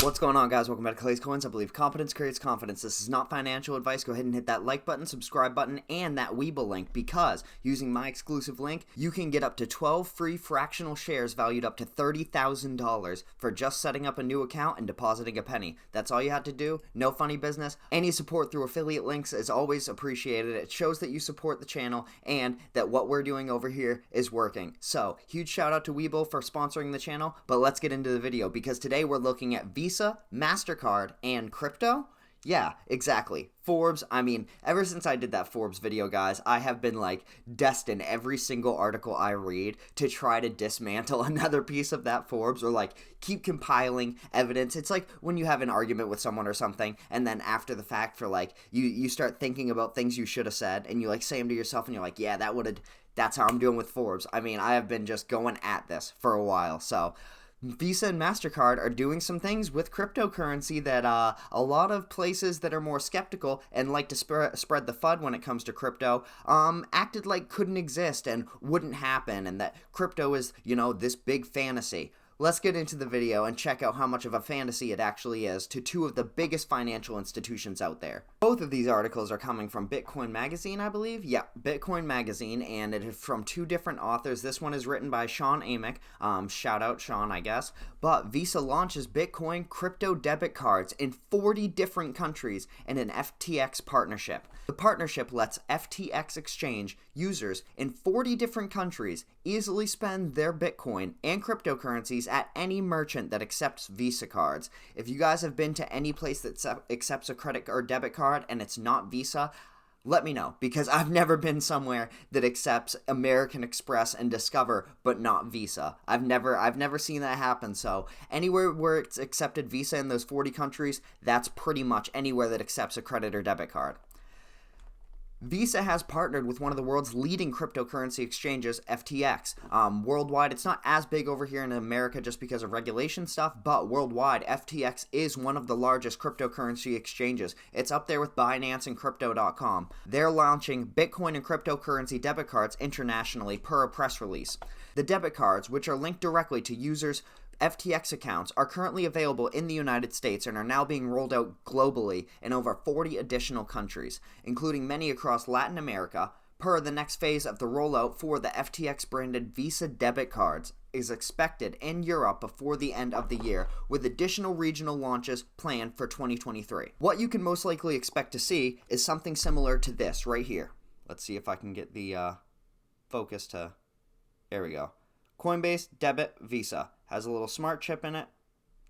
What's going on, guys? Welcome back to RealClaysCoins. I believe competence creates confidence. This is not financial advice. Go ahead and hit that like button, subscribe button, and that Webull link, because using my exclusive link, you can get up to 12 free fractional shares valued up to $30,000 for just setting up a new account and depositing a penny. That's all you had to do. No funny business. Any support through affiliate links is always appreciated. It shows that you support the channel and that what we're doing over here is working. So, huge shout out to Webull for sponsoring the channel, but let's get into the video, because today we're looking at VISA, MASTERCARD, and crypto. Yeah, exactly. Forbes, I mean, ever since I did that Forbes video, guys, I have been like destined every single article I read to try to dismantle another piece of that Forbes, or like keep compiling evidence. It's like when you have an argument with someone or something, and then after the fact, for like, you start thinking about things you should have said, and you like say them to yourself, and you're like, yeah, that's how I'm doing with Forbes. I mean, I have been just going at this for a while. So Visa and MasterCard are doing some things with cryptocurrency that a lot of places that are more skeptical and like to spread the FUD when it comes to crypto acted like couldn't exist and wouldn't happen, and that crypto is, you know, this big fantasy. Let's get into the video and check out how much of a fantasy it actually is to two of the biggest financial institutions out there. Both of these articles are coming from Bitcoin Magazine, I believe. Yeah, Bitcoin Magazine, and it is from two different authors. This one is written by Sean Amick. Shout out Sean, I guess. But Visa launches Bitcoin crypto debit cards in 40 different countries in an FTX partnership. The partnership lets FTX exchange users in 40 different countries easily spend their Bitcoin and cryptocurrencies at any merchant that accepts Visa cards. If you guys have been to any place that accepts a credit or debit card and it's not Visa, let me know, because I've never been somewhere that accepts American Express and Discover but not Visa. I've never seen that happen. So anywhere where it's accepted Visa in those 40 countries, that's pretty much anywhere that accepts a credit or debit card. Visa has partnered with one of the world's leading cryptocurrency exchanges, FTX. Worldwide, it's not as big over here in America just because of regulation stuff, but worldwide, FTX is one of the largest cryptocurrency exchanges. It's up there with Binance and Crypto.com. They're launching Bitcoin and cryptocurrency debit cards internationally per a press release. The debit cards, which are linked directly to users' FTX accounts, are currently available in the United States and are now being rolled out globally in over 40 additional countries, including many across Latin America. Per the next phase of the rollout for the FTX-branded Visa debit cards is expected in Europe before the end of the year, with additional regional launches planned for 2023. What you can most likely expect to see is something similar to this right here. Let's see if I can get the focus to... There we go. Coinbase Debit Visa. Has a little smart chip in it.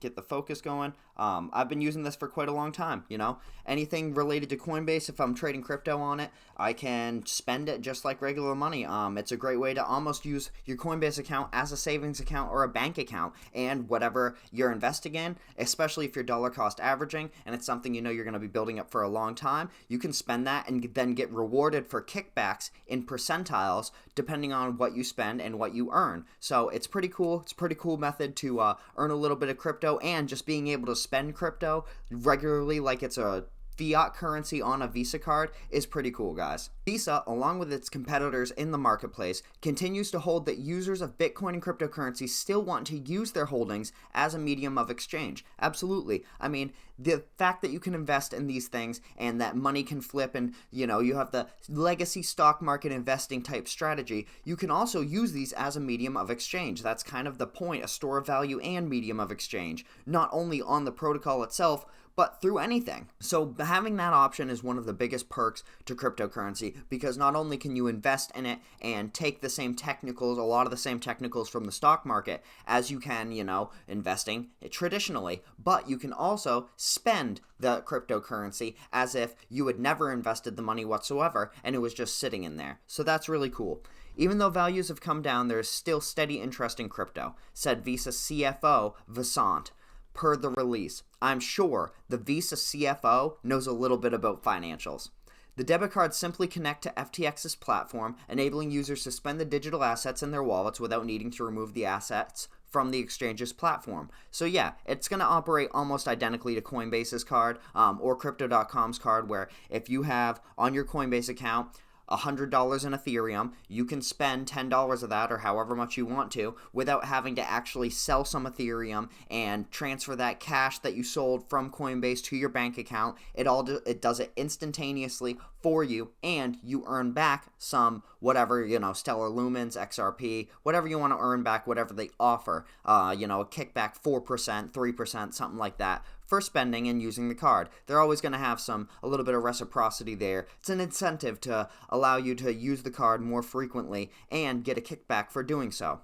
Get the focus going. I've been using this for quite a long time, you know. Anything related to Coinbase, if I'm trading crypto on it, I can spend it just like regular money. It's a great way to almost use your Coinbase account as a savings account or a bank account, and whatever you're investing in, especially if you're dollar cost averaging and it's something you know you're going to be building up for a long time, you can spend that and then get rewarded for kickbacks in percentiles depending on what you spend and what you earn. So it's pretty cool. It's a pretty cool method to earn a little bit of crypto, and just being able to spend crypto regularly like it's a fiat currency on a Visa card is pretty cool, guys. Visa, along with its competitors in the marketplace, continues to hold that users of Bitcoin and cryptocurrency still want to use their holdings as a medium of exchange. Absolutely. I mean, the fact that you can invest in these things and that money can flip, and you know, you have the legacy stock market investing type strategy, you can also use these as a medium of exchange. That's kind of the point, a store of value and medium of exchange, not only on the protocol itself, but through anything. So having that option is one of the biggest perks to cryptocurrency, because not only can you invest in it and take the same technicals, a lot of the same technicals from the stock market as you can, you know, investing traditionally, but you can also spend the cryptocurrency as if you had never invested the money whatsoever and it was just sitting in there. So that's really cool. Even though values have come down, there is still steady interest in crypto, said Visa CFO Vasant. Per the release, I'm sure the Visa CFO knows a little bit about financials. The debit cards simply connect to FTX's platform, enabling users to spend the digital assets in their wallets without needing to remove the assets from the exchange's platform. So yeah, it's going to operate almost identically to Coinbase's card or Crypto.com's card, where if you have on your Coinbase account $100 in Ethereum, you can spend $10 of that or however much you want to without having to actually sell some Ethereum and transfer that cash that you sold from Coinbase to your bank account. It does it instantaneously for you, and you earn back some whatever, Stellar Lumens, XRP, whatever you want to earn back, whatever they offer, a kickback 4%, 3%, something like that for spending and using the card. They're always going to have a little bit of reciprocity there. It's an incentive to allow you to use the card more frequently and get a kickback for doing so.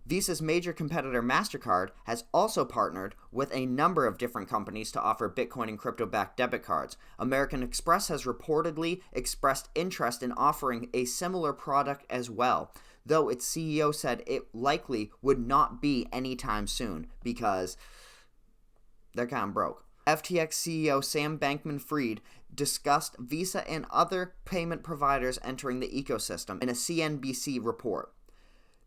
Visa's major competitor MasterCard has also partnered with a number of different companies to offer Bitcoin and crypto-backed debit cards. American Express has reportedly expressed interest in offering a similar product as well, though its CEO said it likely would not be anytime soon because they're kind of broke. FTX CEO Sam Bankman-Fried discussed Visa and other payment providers entering the ecosystem in a CNBC report.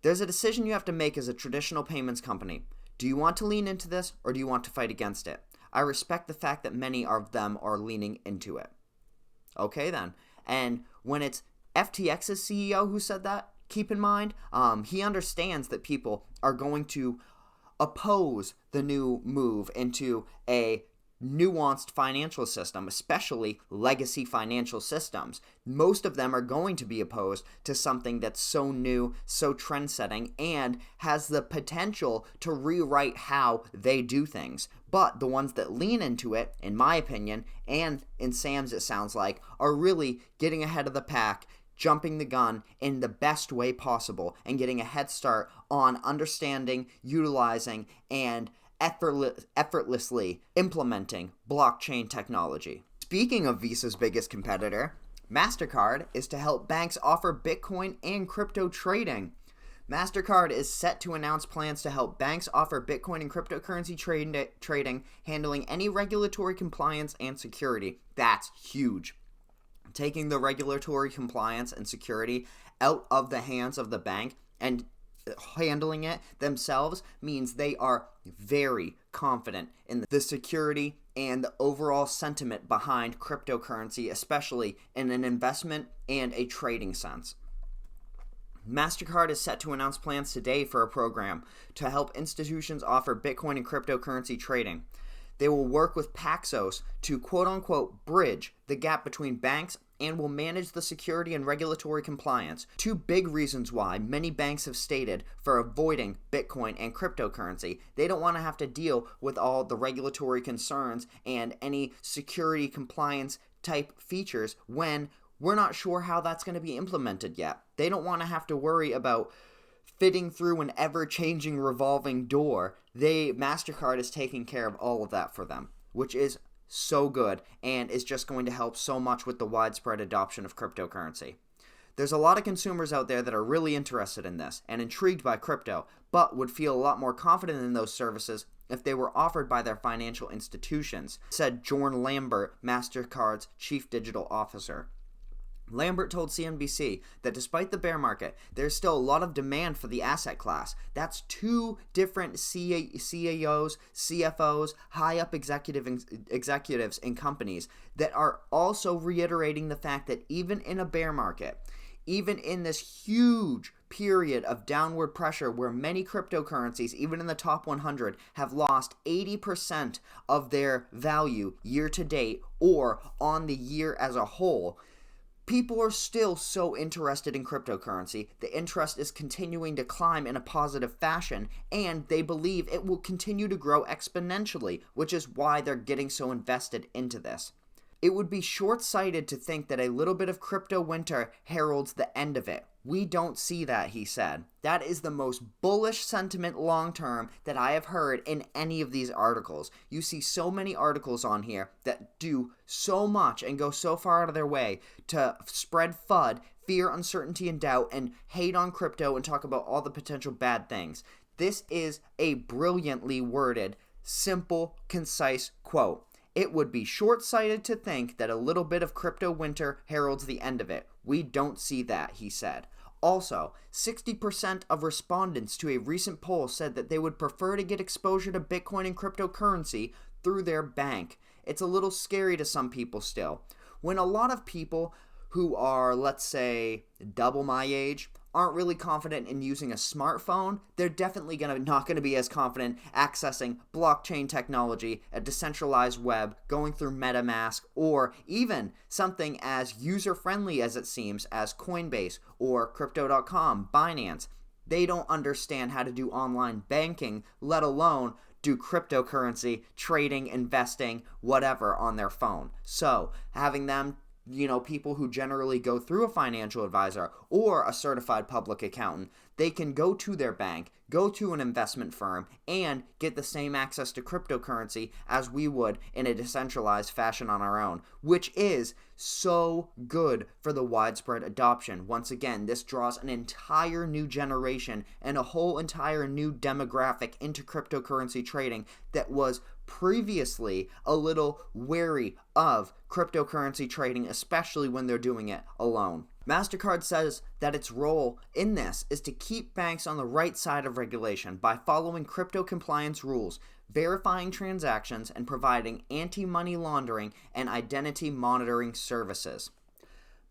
There's a decision you have to make as a traditional payments company. Do you want to lean into this or do you want to fight against it? I respect the fact that many of them are leaning into it. Okay then. And when it's FTX's CEO who said that, keep in mind, he understands that people are going to oppose the new move into a nuanced financial system, especially legacy financial systems. Most of them are going to be opposed to something that's so new, so trend-setting, and has the potential to rewrite how they do things. But the ones that lean into it, in my opinion, and in Sam's it sounds like, are really getting ahead of the pack, jumping the gun in the best way possible, and getting a head start on understanding, utilizing, and effortlessly implementing blockchain technology. Speaking of Visa's biggest competitor, MasterCard is to help banks offer Bitcoin and crypto trading. MasterCard is set to announce plans to help banks offer Bitcoin and cryptocurrency trading, handling any regulatory compliance and security. That's huge. Taking the regulatory compliance and security out of the hands of the bank and handling it themselves means they are very confident in the security and the overall sentiment behind cryptocurrency, especially in an investment and a trading sense. MasterCard is set to announce plans today for a program to help institutions offer Bitcoin and cryptocurrency trading. They will work with Paxos to quote-unquote bridge the gap between banks and will manage the security and regulatory compliance. Two big reasons why many banks have stated for avoiding Bitcoin and cryptocurrency. They don't want to have to deal with all the regulatory concerns and any security compliance type features when we're not sure how that's going to be implemented yet. They don't want to have to worry about fitting through an ever-changing revolving door. MasterCard is taking care of all of that for them, which is so good and is just going to help so much with the widespread adoption of cryptocurrency. There's a lot of consumers out there that are really interested in this and intrigued by crypto, but would feel a lot more confident in those services if they were offered by their financial institutions, said Jorn Lambert, MasterCard's chief digital officer. Lambert told CNBC that despite the bear market, there's still a lot of demand for the asset class. That's two different CEOs, CFOs, high-up executives in companies that are also reiterating the fact that even in a bear market, even in this huge period of downward pressure where many cryptocurrencies, even in the top 100, have lost 80% of their value year to date or on the year as a whole, people are still so interested in cryptocurrency. The interest is continuing to climb in a positive fashion, and they believe it will continue to grow exponentially, which is why they're getting so invested into this. It would be short-sighted to think that a little bit of crypto winter heralds the end of it. We don't see that, he said. That is the most bullish sentiment long-term that I have heard in any of these articles. You see so many articles on here that do so much and go so far out of their way to spread FUD, fear, uncertainty, and doubt, and hate on crypto and talk about all the potential bad things. This is a brilliantly worded, simple, concise quote. It would be short-sighted to think that a little bit of crypto winter heralds the end of it. We don't see that, he said. Also, 60% of respondents to a recent poll said that they would prefer to get exposure to Bitcoin and cryptocurrency through their bank. It's a little scary to some people still. When a lot of people who are, let's say, double my age, aren't really confident in using a smartphone, they're definitely not going to be as confident accessing blockchain technology, a decentralized web, going through MetaMask, or even something as user-friendly as it seems as Coinbase or Crypto.com, Binance. They don't understand how to do online banking, let alone do cryptocurrency, trading, investing, whatever on their phone. So having them, people who generally go through a financial advisor or a certified public accountant, they can go to their bank, go to an investment firm, and get the same access to cryptocurrency as we would in a decentralized fashion on our own, which is so good for the widespread adoption. Once again, this draws an entire new generation and a whole entire new demographic into cryptocurrency trading that was previously a little wary of cryptocurrency trading, especially when they're doing it alone. MasterCard says that its role in this is to keep banks on the right side of regulation by following crypto compliance rules, verifying transactions, and providing anti-money laundering and identity monitoring services.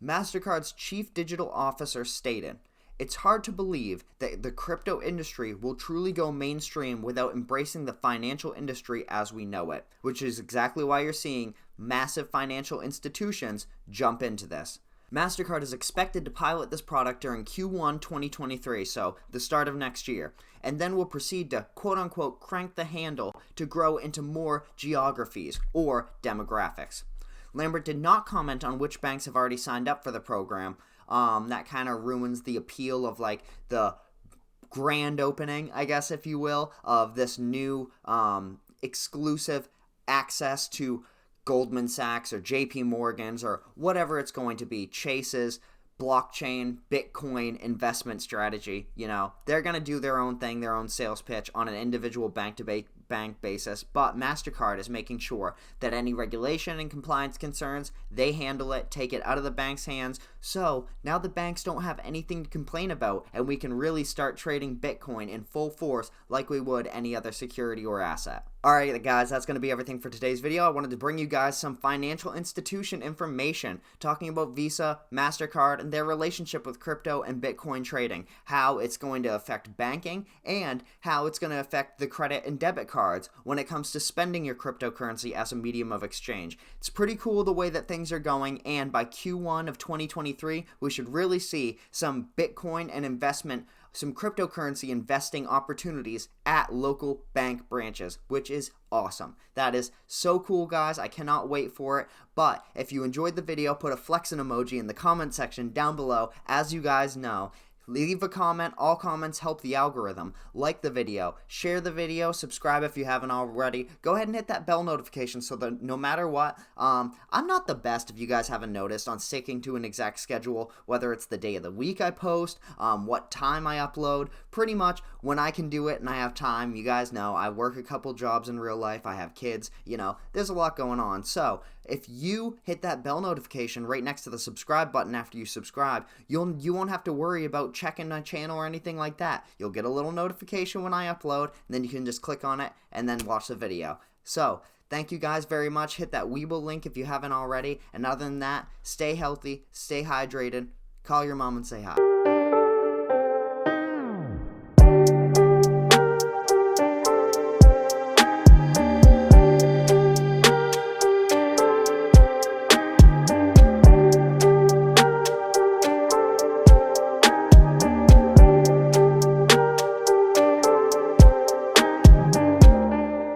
MasterCard's chief digital officer stated, "It's hard to believe that the crypto industry will truly go mainstream without embracing the financial industry as we know it," which is exactly why you're seeing massive financial institutions jump into this. MasterCard is expected to pilot this product during Q1 2023, so the start of next year, and then will proceed to quote-unquote crank the handle to grow into more geographies or demographics. Lambert did not comment on which banks have already signed up for the program. That kind of ruins the appeal of like the grand opening, I guess, if you will, of this new exclusive access to Goldman Sachs or JP Morgan's or whatever it's going to be, Chase's blockchain, Bitcoin investment strategy. They're going to do their own thing, their own sales pitch on an individual bank basis, but MasterCard is making sure that any regulation and compliance concerns, they handle it, take it out of the bank's hands, so now the banks don't have anything to complain about, and we can really start trading Bitcoin in full force like we would any other security or asset. Alright guys, that's going to be everything for today's video. I wanted to bring you guys some financial institution information talking about Visa, MasterCard, and their relationship with crypto and Bitcoin trading, how it's going to affect banking, and how it's going to affect the credit and debit cards when it comes to spending your cryptocurrency as a medium of exchange. It's pretty cool the way that things are going, and by Q1 of 2023, we should really see some Bitcoin and some cryptocurrency investing opportunities at local bank branches, which is awesome. That is so cool, guys. I cannot wait for it. But if you enjoyed the video, put a flexing emoji in the comment section down below. As you guys know, leave a comment. All comments help the algorithm. Like the video, share the video, subscribe if you haven't already. Go ahead and hit that bell notification so that no matter what, I'm not the best, if you guys haven't noticed, on sticking to an exact schedule, whether it's the day of the week I post, what time I upload. Pretty much when I can do it and I have time. You guys know I work a couple jobs in real life. I have kids. There's a lot going on. So if you hit that bell notification right next to the subscribe button after you subscribe, you won't have to worry about checking my channel or anything like that. You'll get a little notification when I upload, and then you can just click on it and then watch the video. So thank you guys very much. Hit that Webull link if you haven't already. And other than that, stay healthy, stay hydrated, call your mom and say hi.